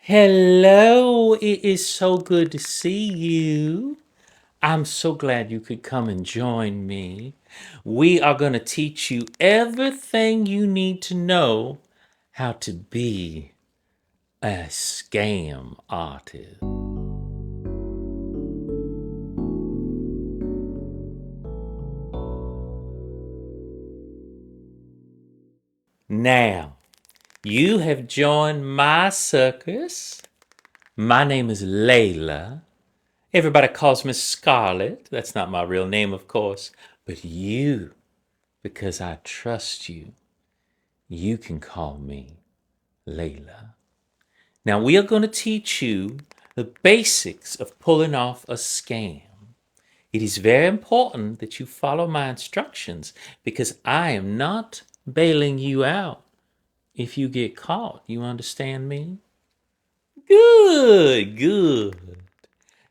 Hello, it is so good to see you. I'm so glad you could come and join me. We are going to teach you everything you need to know how to be a scam artist. Now, you have joined my circus. My name is Layla. Everybody calls me Scarlet. That's not my real name, of course. But you, because I trust you, you can call me Layla. Now, we are going to teach you the basics of pulling off a scam. It is very important that you follow my instructions because I am not bailing you out if you get caught. You understand me? Good, good.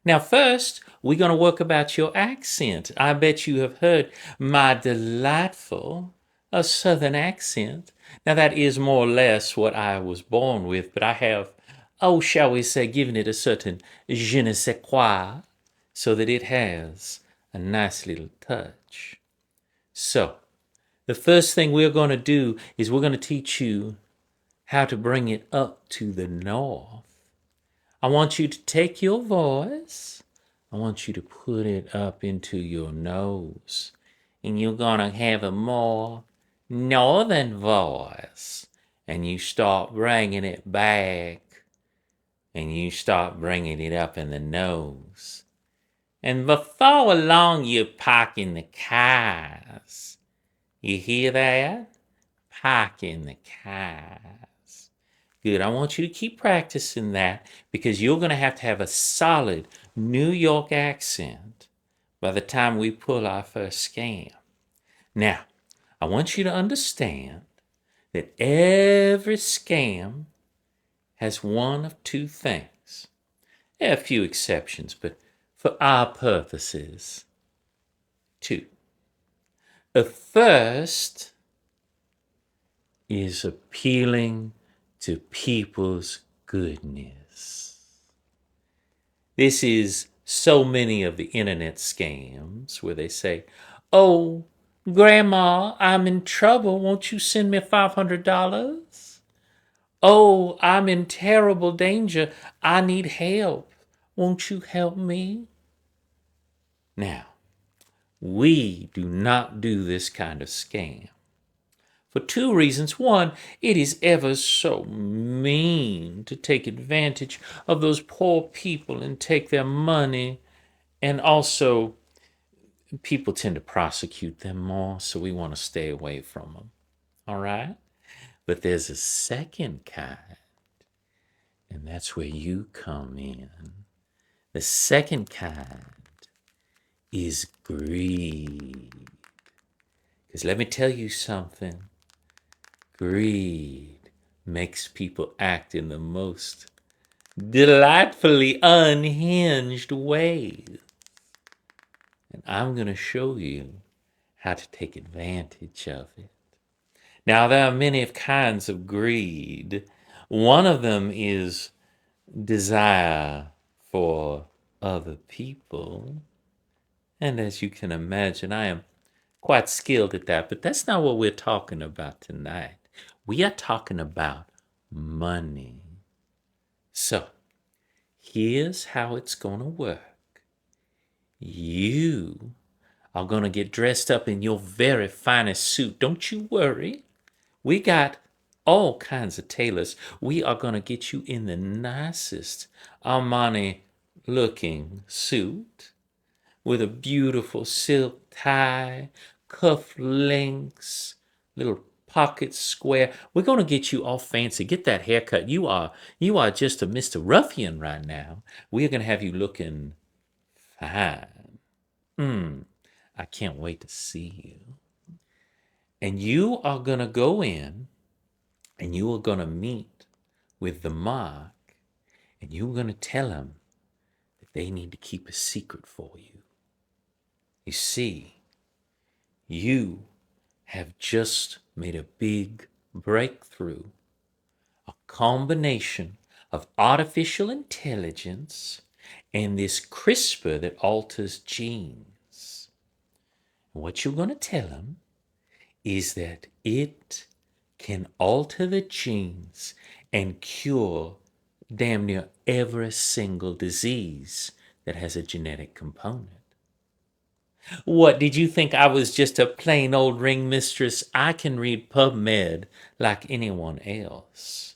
Now, first, we're going to work about your accent. I bet you have heard my delightful southern accent. Now, that is more or less what I was born with, but I have, shall we say, given it a certain je ne sais quoi, so that it has a nice little touch. So, the first thing we're going to do is we're going to teach you how to bring it up to the north. I want you to take your voice. I want you to put it up into your nose. And you're going to have a more northern voice. And you start bringing it back. And you start bringing it up in the nose. And before long, you're parking the cars. You hear that? Parking the cars. Good. I want you to keep practicing that because you're going to have a solid New York accent by the time we pull our first scam. Now, I want you to understand that every scam has one of two things. There are a few exceptions, but for our purposes, two. The first is appealing to people's goodness. This is so many of the internet scams where they say, "Oh, Grandma, I'm in trouble. Won't you send me $500? Oh, I'm in terrible danger. I need help. Won't you help me?" Now, we do not do this kind of scam. For two reasons. One, it is ever so mean to take advantage of those poor people and take their money. And also, people tend to prosecute them more, so we want to stay away from them. All right? But there's a second kind, and that's where you come in. The second kind is greed. Because let me tell you something. Greed makes people act in the most delightfully unhinged ways. And I'm going to show you how to take advantage of it. Now, there are many kinds of greed. One of them is desire for other people. And as you can imagine, I am quite skilled at that, but that's not what we're talking about tonight. We are talking about money. So, here's how it's going to work. You are going to get dressed up in your very finest suit. Don't you worry. We got all kinds of tailors. We are going to get you in the nicest Armani looking suit with a beautiful silk tie, cuff links, little pocket square. We're going to get you all fancy. Get that haircut. You are just a Mr. Ruffian right now. We're going to have you looking fine. I can't wait to see you. And you are going to go in and you are going to meet with the mark and you're going to tell them that they need to keep a secret for you. You see, you have just made a big breakthrough, a combination of artificial intelligence and this CRISPR that alters genes. What you're going to tell them is that it can alter the genes and cure damn near every single disease that has a genetic component. What, did you think I was just a plain old ring mistress? I can read PubMed like anyone else.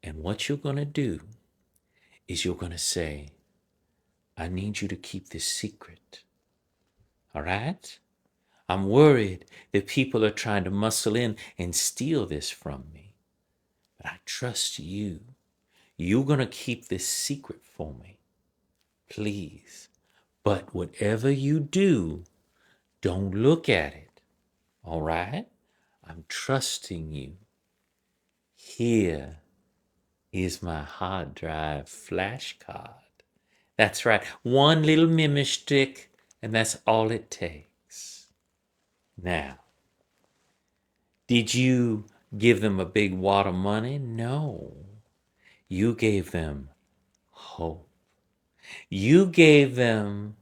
And what you're going to do is you're going to say, I need you to keep this secret. All right? I'm worried that people are trying to muscle in and steal this from me. But I trust you. You're going to keep this secret for me. Please. But whatever you do, don't look at it. All right? I'm trusting you. Here is my hard drive flash card. That's right. One little memo stick, and that's all it takes. Now, did you give them a big wad of money? No. You gave them hope. You gave them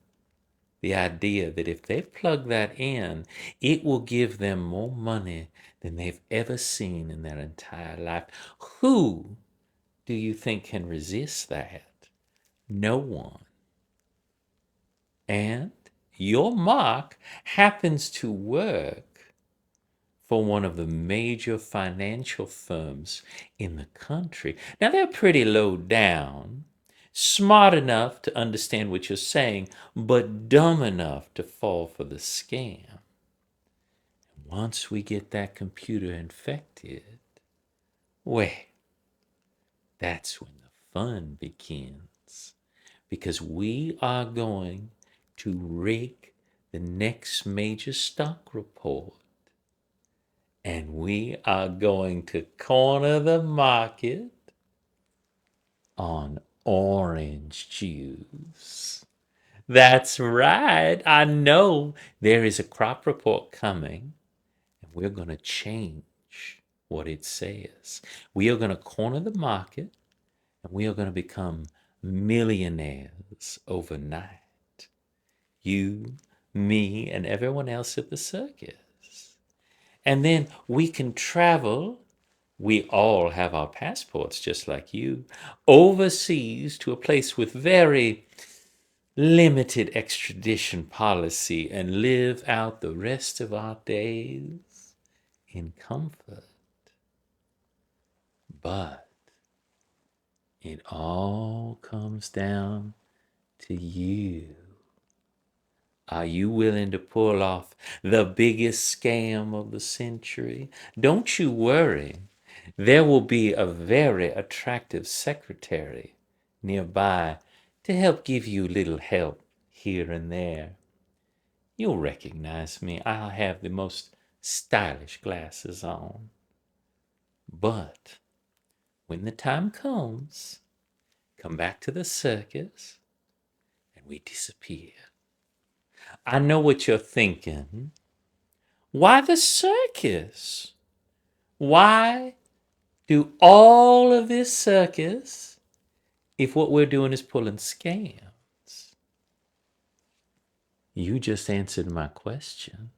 the idea that if they plug that in, it will give them more money than they've ever seen in their entire life. Who do you think can resist that? No one. And your mark happens to work for one of the major financial firms in the country. Now, they're pretty low down, smart enough to understand what you're saying, but dumb enough to fall for the scam. Once we get that computer infected, well, that's when the fun begins. Because we are going to rig the next major stock report. And we are going to corner the market on orange juice. That's right. I know there is a crop report coming, and we're going to change what it says. We are going to corner the market, and we are going to become millionaires overnight. You, me, and everyone else at the circus. And then we can travel. We all have our passports, just like you, overseas to a place with very limited extradition policy and live out the rest of our days in comfort. But it all comes down to you. Are you willing to pull off the biggest scam of the century? Don't you worry. There will be a very attractive secretary nearby to help give you little help here and there. You'll recognize me. I'll have the most stylish glasses on. But when the time comes, come back to the circus and we disappear. I know what you're thinking. Why the circus? Why do all of this circus if what we're doing is pulling scams? You just answered my question.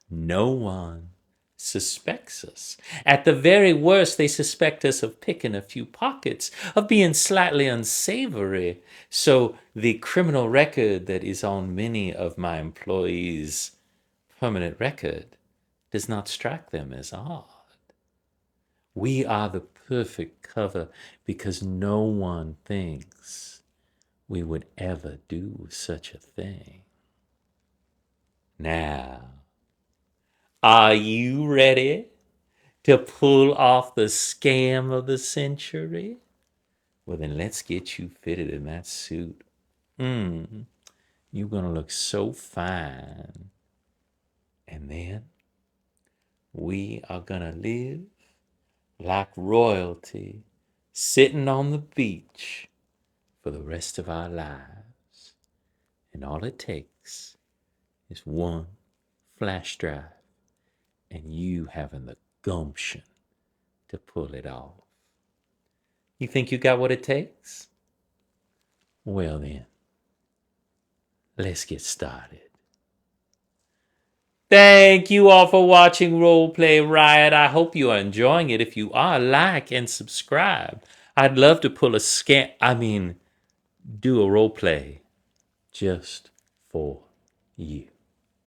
No one suspects us. At the very worst, they suspect us of picking a few pockets, of being slightly unsavory. So the criminal record that is on many of my employees' permanent record does not strike them as odd. We are the perfect cover because no one thinks we would ever do such a thing. Now, are you ready to pull off the scam of the century? Well, then let's get you fitted in that suit. You're going to look so fine. And then we are going to live like royalty, sitting on the beach for the rest of our lives. And all it takes is one flash drive and you having the gumption to pull it off. You think you got what it takes? Well then, let's get started. Thank you all for watching Roleplay Riot. I hope you are enjoying it. If you are, like and subscribe. I'd love to pull do a roleplay just for you.